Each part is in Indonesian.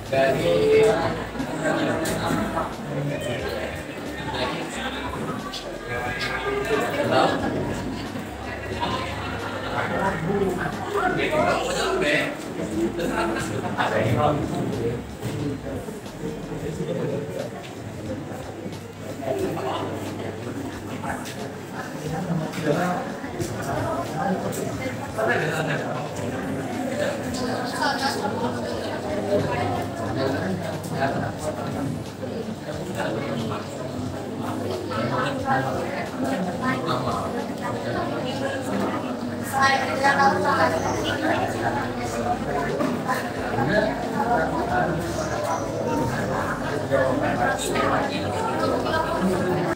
Dari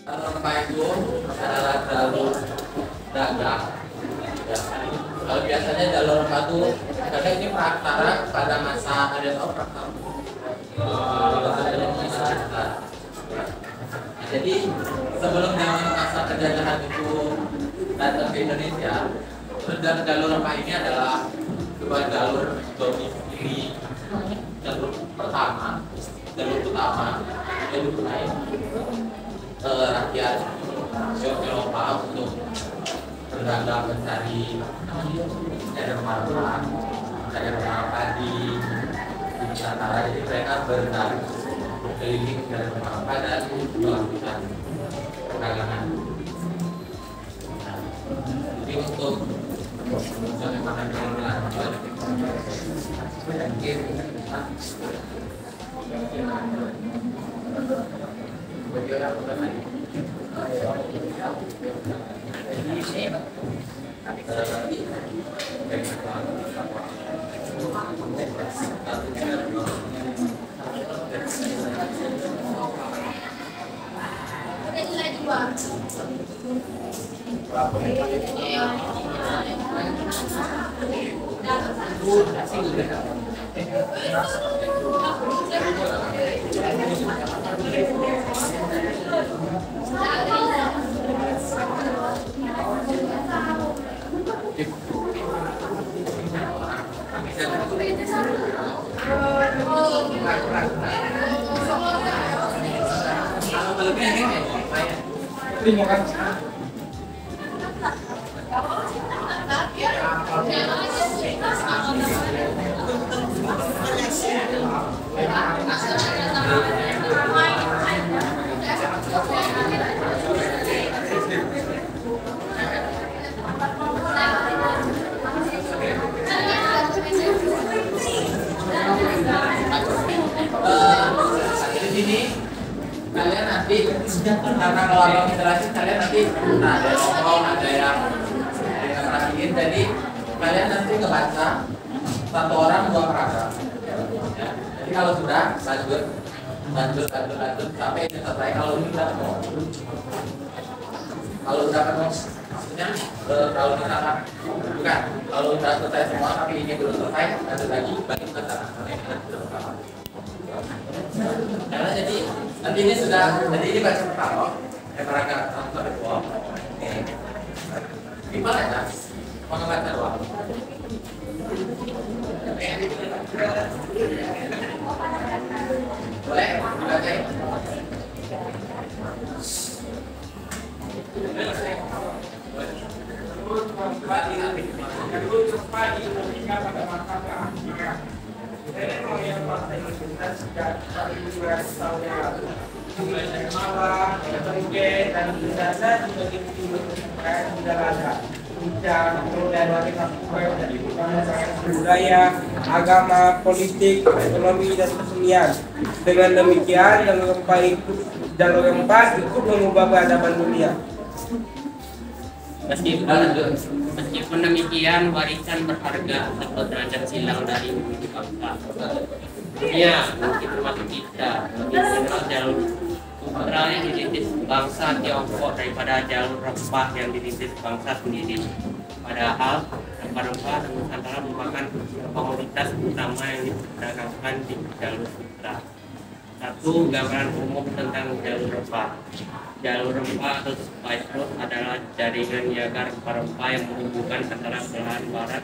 Rempah itu adalah jalur dagang. Ya. Kalau biasanya jalur rempah itu karena ini praktara pada masa ada tahu praktara. Jadi sebelum zaman masa penjajahan itu datang ke Indonesia, jalur rempah ini adalah sebuah jalur domisili jalur utama jalur lain rakyat Eropa untuk berdagang mencari rempah padi di Nusantara. Jadi mereka berdagang keliling mencari rempah dan melakukan perdagangan. Jadi untuk bagaimana terima kasih. Di sini kalian nanti karena kalau abang jelasin kalian nanti ada yang ngomong, ada yang perhatiin. Jadi kalian nanti ngebaca satu orang dua paragraf. Ya. Jadi kalau sudah lanjut sampai ini selesai. Kalau ini udah ketemu, kalau udah ketemu maksudnya kalau misalkan bukan kalau udah selesai semua tapi ini belum selesai lanjut lagi bagi ke sana. Karena jadi nanti ini sudah jadi ini baca pertama paragraf satu sampai dua. Gimana ya? Mau ngebaca doang. Boleh dibacain? budaya, agama, politik, ekonomi, dan kesenian. Dengan demikian, jalur rempah ikut mengubah peradaban dunia. Meskipun demikian, warisan berharga atau derajat silang dari bumi bangsa. Ya, mungkin termasuk kita lebih kenal jalur sutra yang dirintis bangsa Tiongkok daripada jalur rempah yang dirintis bangsa sendiri. Padahal rempah-rempah dan Nusantara merupakan komoditas utama yang diperdagangkan di jalur sutra. Satu, gambaran umum tentang jalur rempah. Jalur rempah atau spice road adalah jaringan niaga rempah-rempah yang menghubungkan antara belahan barat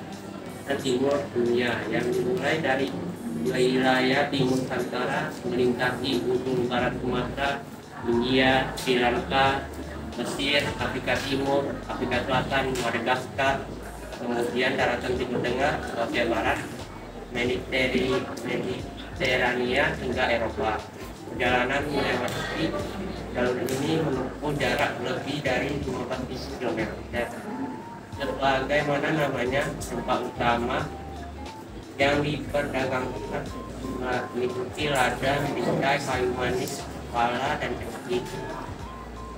dan timur dunia yang dimulai dari wilayah timur Nusantara melintasi ujung barat Sumatera, India, Sri Lanka, Mesir, Afrika Timur, Afrika Selatan, Madagaskar, kemudian daratan Timur Tengah, Asia Barat, Mediterania hingga Eropa. Perjalanan melewati jalur ini menempuh jarak lebih dari 15.000 km. Sebagaimana namanya, tempat utama yang diperdagangkan meliputi lada, bingkai, kayu manis, pala, dan cengkeh.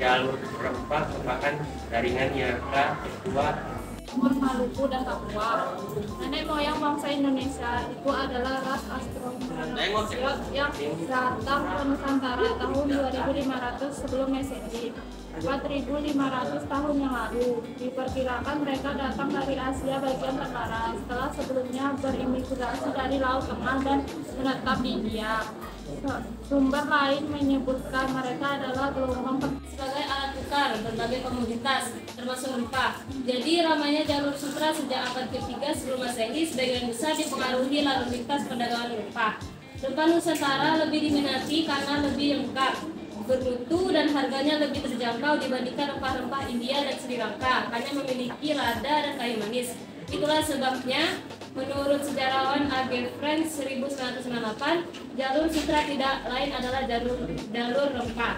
Jalur rempah merupakan jaringan niaga kedua Timur Maluku dan Papua. Nenek moyang bangsa Indonesia itu adalah ras Austronesia yang datang ke Nusantara tahun 2500 sebelum Masehi, 4.500 tahun yang lalu. Diperkirakan mereka datang dari Asia bagian tenggara setelah sebelumnya berimigrasi dari Laut Tengah dan menetap di India. Sumber lain menyebutkan mereka adalah gelombang sebagai alat tukar berbagai komoditas termasuk rempah. Jadi ramainya jalur sutra sejak abad ke-3 sebelum Masehi sebagian besar dipengaruhi lalu lintas perdagangan rempah. Rempah Nusantara lebih diminati karena lebih lengkap, bermutu, dan harganya lebih terjangkau dibandingkan rempah-rempah India dan Sri Lanka, hanya memiliki lada dan kayu manis. Itulah sebabnya menurut sejarawan A.G. Frank 1998, jalur sutra tidak lain adalah jalur rempah.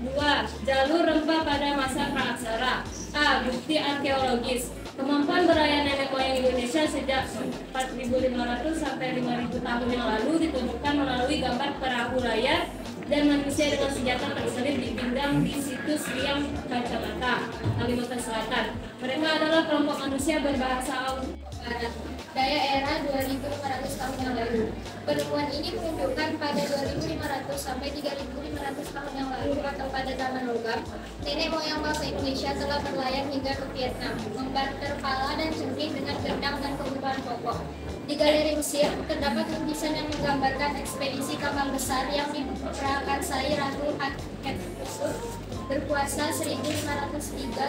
2. Jalur rempah pada masa praaksara. A. Bukti arkeologis. Kemampuan berlayar nenek moyang Indonesia sejak 4.500 sampai 5.000 tahun yang lalu ditunjukkan melalui gambar perahu layar dan manusia dengan senjata terselip dipinggang di situs Liang Kacamata, Kalimantan Selatan. Mereka adalah kelompok manusia berbahasa Barat. Daya era 2.500 tahun yang lalu. Penemuan ini menunjukkan pada 2.500 sampai 3.500 tahun yang lalu atau pada zaman logam, nenek moyang bangsa Indonesia telah berlayar hingga ke Vietnam, membarter pala dan cengkeh dengan gendang dan kebutuhan pokok. Di Galeri Mesir terdapat lukisan yang menggambarkan ekspedisi kapal besar yang diprakarsai Ratu Hatshepsut berkuasa 1503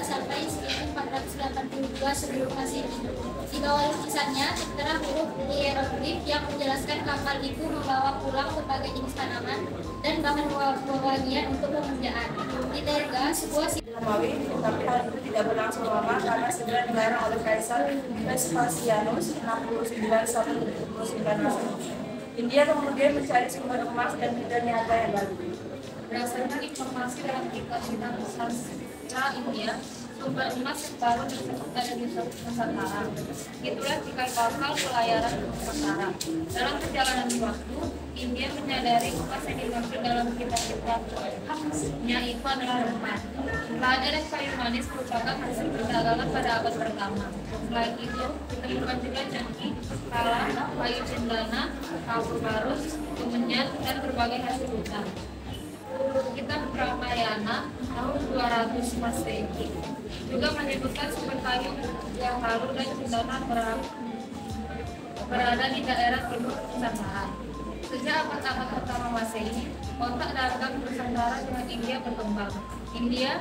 sampai 1482 sebelum Masehi. Di bawah lukisannya tertera huruf hieroglif yang menjelaskan kapal itu membawa pulang berbagai jenis tanaman dan bahan wewangian untuk pekerjaan. Di Terga, sebuah Romawi, tapi hal itu tidak berlangsung lama karena segera dilarang oleh Kaisar Vespasianus 69 sampai 79 Masehi. India kemudian mencari sumber emas dan bidang niaga yang baru. berdasarkan informasi dalam kitab Sastra India, sumber emas yang baru disebut ada di Nusantara. Itulah cikal bakal pelayaran Nusantara. Dalam perjalanan waktu, India menyadari emas yang dimaksud dalam kitab-kitab khasnya itu adalah rempah. Lada dan kayu manis merupakan hasil perdagangan pada abad pertama. Selain itu, ditemukan juga cengkeh, pala, kayu cendana, kapur barus, kemenyan, dan berbagai hasil hutan. Kitab Ramayana tahun 200 Masehi juga menyebutkan sumber kayu yang baru dan cendana berada di daerah timur Nusantara. Sejak abad-abad pertama Masehi, kontak dagang Nusantara dengan India berkembang. India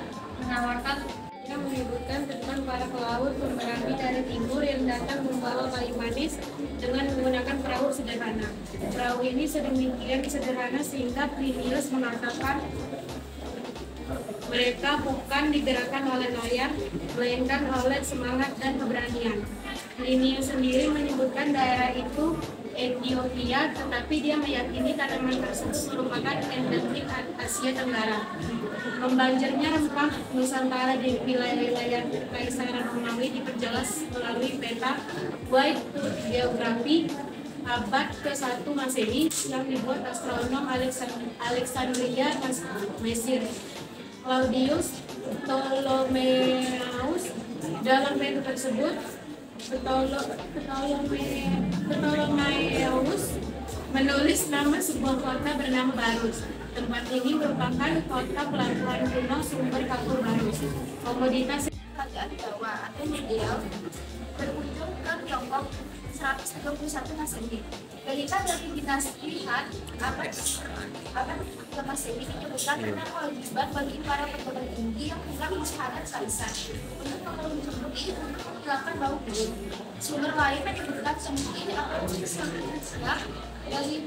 menawarkan yang menyebutkan tentang para pelaut pemberani dari timur yang datang membawa kayu manis dengan menggunakan perahu sederhana. Perahu ini sedemikian sederhana sehingga Plinius mengatakan mereka bukan digerakkan oleh layar, melainkan oleh semangat dan keberanian. Plinius sendiri menyebutkan daerah itu Ethiopia, tetapi dia meyakini tanaman tersebut merupakan endemik Asia Tenggara. Membanjirnya rempah Nusantara di wilayah-wilayah Kaisaran Romawi diperjelas melalui peta White Geography abad ke-1 Masehi yang dibuat astronom Alexandria, Mesir, Claudius Ptolemeus. Dalam peta tersebut, Ptolemeus menulis nama sebuah kota bernama Barus. Tempat ini merupakan kota pelabuhan kuno sumber kapur Barus. Komoditas Kerajaan Jawa atau Medial berkunjung ke Tiongkok 131 Masehi. Berita dari dinasti Han abad ke Masehi menyebutkan tentang kewajiban bagi para pejabat tinggi yang pulang isyarat kaisar untuk memenuhi untuk menghilangkan bau busuk. Sumber lain menyebutkan semungkin atau siap Dari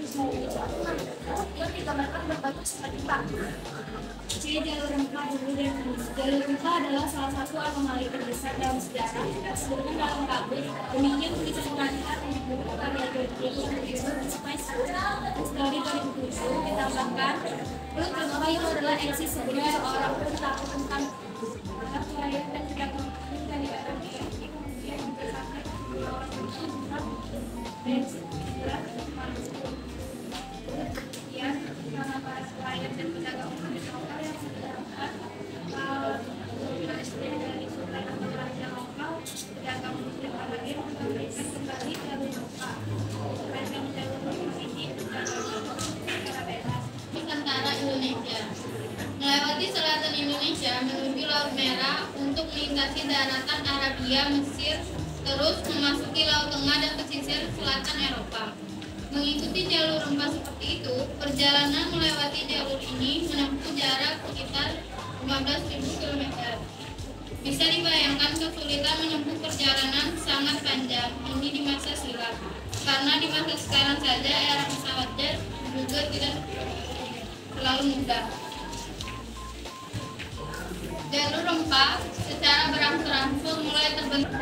yang digambarkan berbentuk seperti Pak. C. Jalur rempah dulu dan jalur rempah adalah salah satu anomali terbesar dalam sejarah. Sebelumnya dalam kabut, demikian tulisan pengantar yang buku karya George Spice dari 2007 ditambahkan. Perlu terbawa itu adalah eksis sebelum seorang pun tahu tentang saya dan tidak mungkin dari orang yang kemudian berdasarkan karena para nelayan dan pedagang lokal yang sedangkan dari suplai atau belanja lokal pedagang muslim Al-Akhir memberikan kembali jalur lokal sepanjang jalur lokal ini secara bebas Nusantara Indonesia melewati selatan Indonesia menuju Laut Merah untuk melintasi daratan Arabia, Mesir, terus memasuki Laut Tengah dan pesisir selatan Eropa. Mengikuti jalur rempah seperti itu, perjalanan melewati jalur ini menempuh jarak sekitar 15.000 km. Bisa dibayangkan kesulitan menempuh perjalanan sangat panjang ini di masa silam, karena di masa sekarang saja era pesawat jet juga tidak terlalu mudah. Jalur rempah secara berangsur-angsur mulai terbentuk.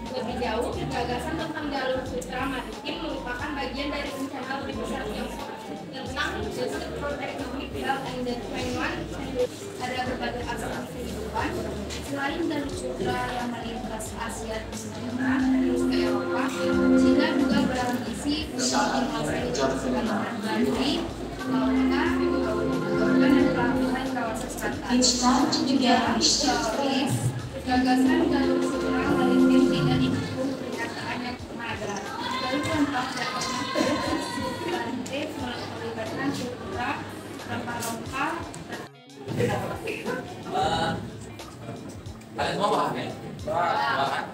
Lebih jauh, gagasan tentang jalur sutra maritim merupakan bagian dari rencana lebih besar Tiongkok tentang Silk Economic Belt and the 21 ada berbagai aspek kehidupan. Selain jalur sutra yang melintas Asia Tenggara terus ke Eropa, China juga berambisi untuk menguasai sebagian dari lautan, dan pelabuhan kawasan selatan. Teroris, gagasan jalur sutra maritim tidak didukung pernyataan yang ada. Jalur rempah dapat substantif melibatkan sutra, rempah-rempah. Kalian semua paham ya? Paham.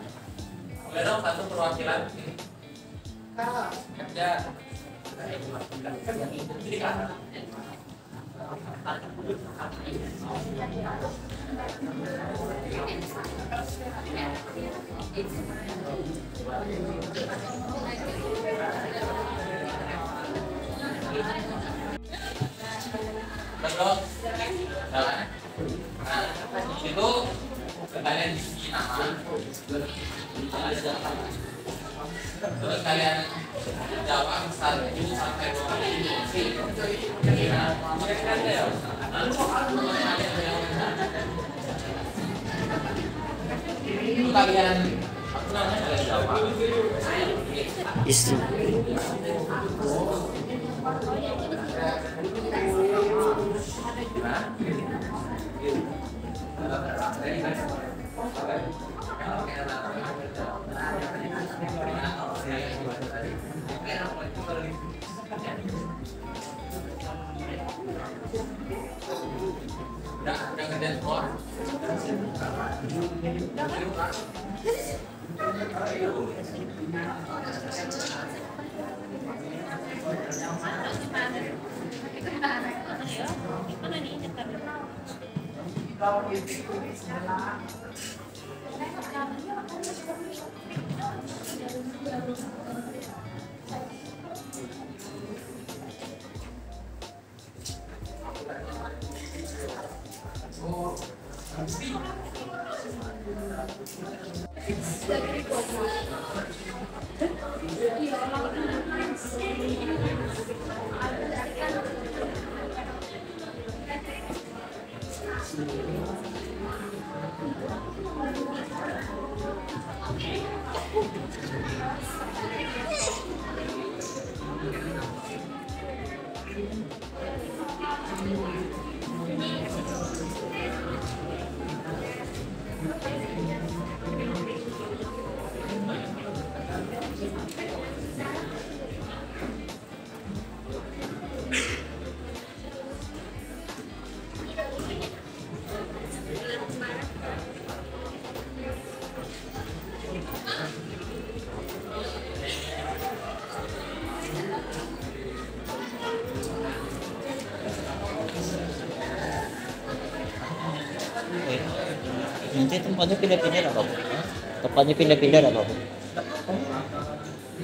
Boleh dong satu perwakilan ini. Kerja. Jadi kan. Betul. Nah, itu kalian isi nama, terus kalian jawab 1 sampai 20. Itu kalian apa namanya kalian jawab. Istri. Udah ngerjain semua? Nanti tempatnya pindah-pindah apa? Tempatnya pindah-pindah apa?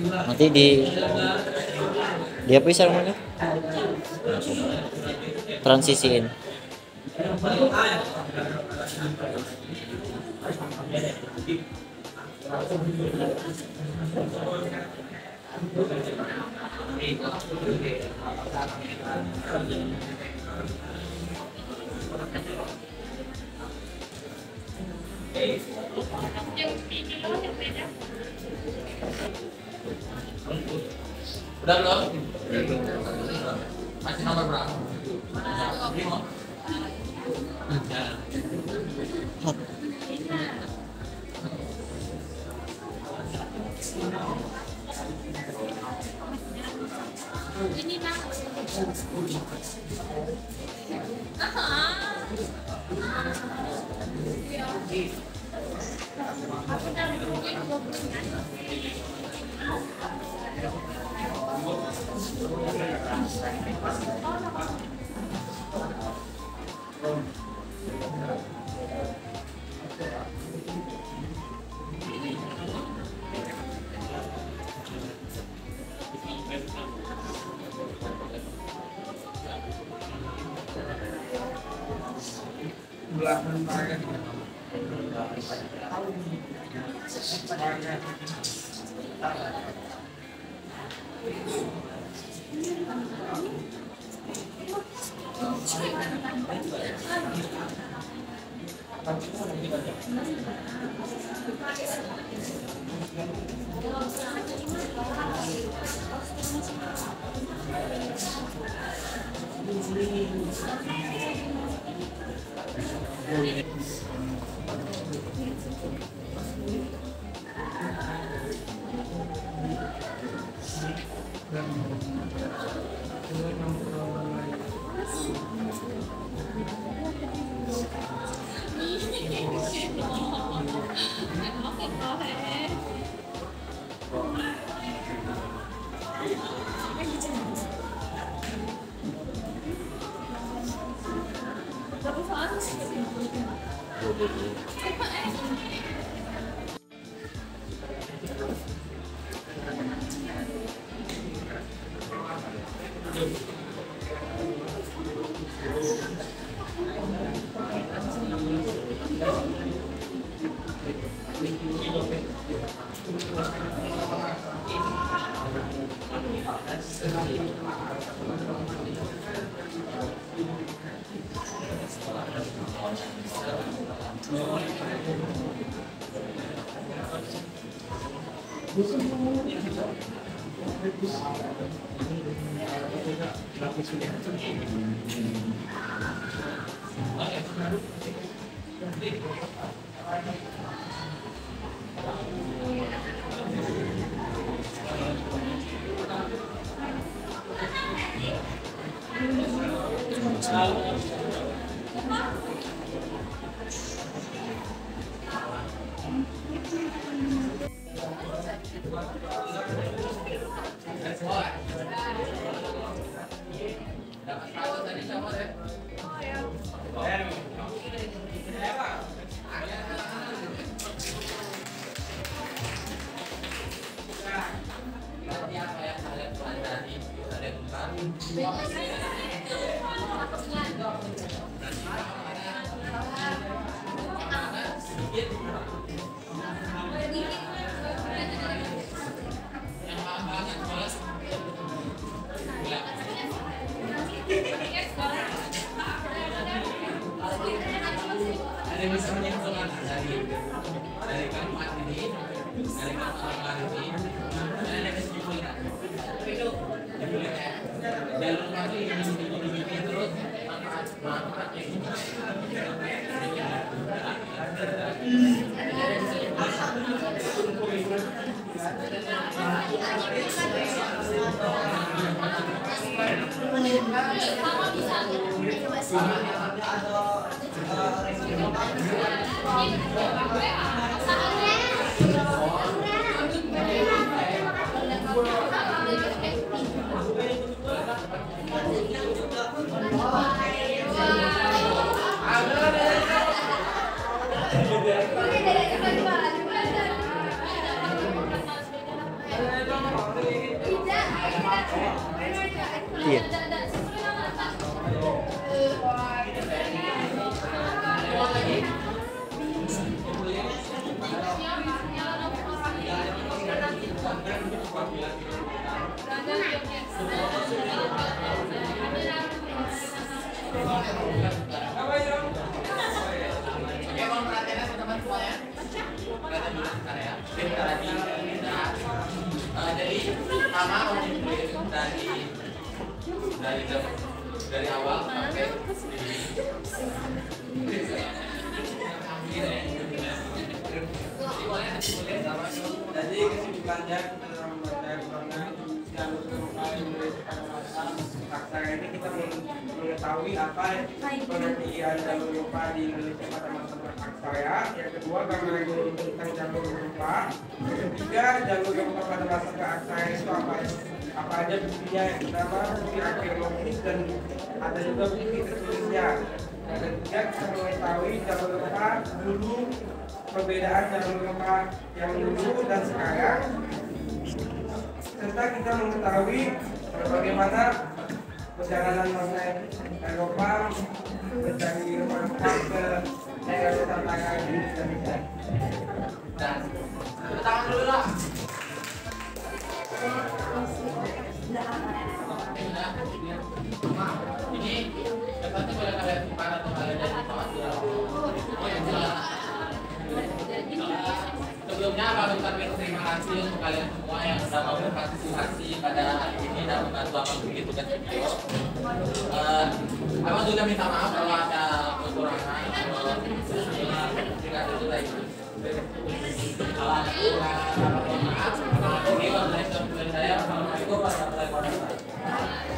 Nanti di apa sih namanya? Transisiin. Udah belum? Masih nomor berapa? 5. Ini nak. Aku dari mungkin 20. Belahan tangan. Ada misalnya dari kalimat ini, dari kalimat ini, ada kesimpulan. Itu jalur kaki ini terus manfaatnya. Iya. Oke, mohon perhatiannya teman-teman semuanya. Perhatian dulu sebentar ya. Sebentar lagi. Jadi pertama dari awal sampai Jadi kesimpulannya kita dalam membaca Quran jalur gempa Indonesia pada masa aksara ini kita mengetahui apa pengertian jalur gempa di Indonesia pada masa aksara. Yang kedua gambaran tentang jalur gempa. Yang ketiga jalur gempa pada masa aksara itu apa aja buktinya, yang pertama bukti arkeologis dan ada juga bukti tertulisnya. Yang ketiga kita mengetahui jalur gempa dulu, perbedaan jalur gempa yang dulu dan sekarang, serta kita mengetahui bagaimana perjalanan bangsa Eropa mencari manfaat ke daerah Nusantara di Indonesia. dan tepuk tangan dulu lah. Ini pasti boleh kalian simpan atau kalian jadi sama sebelumnya Abang ucapin terima kasih untuk kalian semua yang sudah mau berpartisipasi pada hari ini dan membantu Abang bikin tugas video. Abang juga minta maaf kalau ada kekurangan atau tidak itu tadi. Kalau ada kekurangan, Abang mohon maaf. Ini wabillahi taufiq wal hidayah. Assalamualaikum warahmatullahi wabarakatuh.